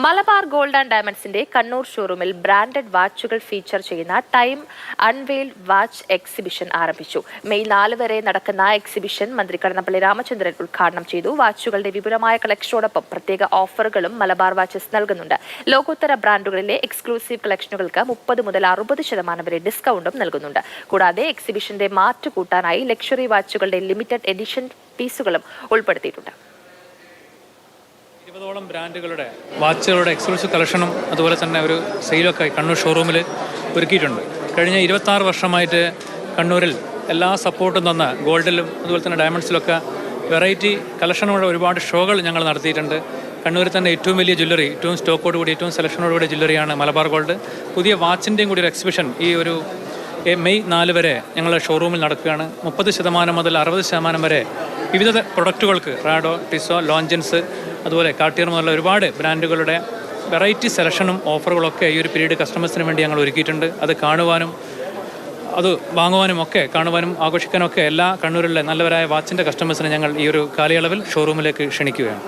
Malabar gold and ഡയമണ്ട്സിന്റെ Kannur ഷോറൂമിൽ branded വാച്ചുകൾ feature ചെയ്യുന്ന time unveiled watch exhibition ആരംഭിച്ചു. മെയ് 4 വരെ നടക്കുന്ന എക്സിബിഷൻ മന്ത്രി കടന്നപ്പള്ളി രാമചന്ദ്രൻ ഉദ്ഘാടനം ചെയ്തു. വാച്ചുകളുടെ വിപുലമായ കളക്ഷനോടൊപ്പം പ്രത്യേക ഓഫറുകളും മലബാർ വാച്ചസ് നൽകുന്നുണ്ട്. ലോകോത്തര ബ്രാൻഡുകളിലെ എക്സ്ക്ലൂസീവ് കളക്ഷനുകൾക്ക് 30 മുതൽ 60% വരെ ഡിസ്കൗണ്ടും നൽകുന്നുണ്ട്. കൂടാതെ എക്സിബിഷന്റെ മാറ്റുകൂട്ടാനായി ലക്ഷറി വാച്ചുകളുടെ ലിമിറ്റഡ് എഡിഷൻ പീസുകളും ഉൾപ്പെടുത്തിയിട്ടുണ്ട്. 20ഓളം ബ്രാൻഡുകളുടെ വാച്ചുകളുടെ എക്സ്ക്ലൂസീവ് കളക്ഷനും അതുപോലെ തന്നെ ഒരു സെയിലൊക്കെ കണ്ണൂർ ഷോറൂമിൽ ഒരുക്കിയിട്ടുണ്ട്. കഴിഞ്ഞ 26 വർഷമായിട്ട് കണ്ണൂരിൽ എല്ലാ സപ്പോർട്ടും തന്ന ഗോൾഡിലും അതുപോലെ തന്നെ ഡയമണ്ട്സിലൊക്കെ വെറൈറ്റി കളക്ഷനോടെ ഒരുപാട് ഷോകൾ ഞങ്ങൾ നടത്തിയിട്ടുണ്ട്. കണ്ണൂരിൽ തന്നെ ഏറ്റവും വലിയ ജ്വല്ലറി, ഏറ്റവും സ്റ്റോക്കോട് കൂടി ഏറ്റവും സെലക്ഷനോടുകൂടിയ ജ്വല്ലറിയാണ് മലബാർ ഗോൾഡ്. പുതിയ വാച്ചിൻ്റെയും കൂടി ഒരു എക്സിബിഷൻ ഈ ഒരു മെയ് 4 വരെ ഞങ്ങളുടെ ഷോറൂമിൽ നടക്കുകയാണ്. 30% മുതൽ 60% വരെ വിവിധ പ്രൊഡക്റ്റുകൾക്ക് റാഡോ, ടിസോ, ലോഞ്ചൻസ് അതുപോലെ കാർട്ടിയർ മുതലുള്ള ഒരുപാട് ബ്രാൻഡുകളുടെ വെറൈറ്റി സെലക്ഷനും ഓഫറുകളൊക്കെ ഈ ഒരു പീരീഡ് കസ്റ്റമേഴ്സിന് വേണ്ടി ഞങ്ങൾ ഒരുക്കിയിട്ടുണ്ട്. അത് കാണുവാനും അത് വാങ്ങുവാനും ഒക്കെ കാണുവാനും ആഘോഷിക്കാനും ഒക്കെ എല്ലാ കണ്ണൂരിലെ നല്ലവരായ വാച്ചിൻ്റെ കസ്റ്റമേഴ്സിനെ ഞങ്ങൾ ഈ ഒരു കാലയളവിൽ ഷോറൂമിലേക്ക് ക്ഷണിക്കുകയാണ്.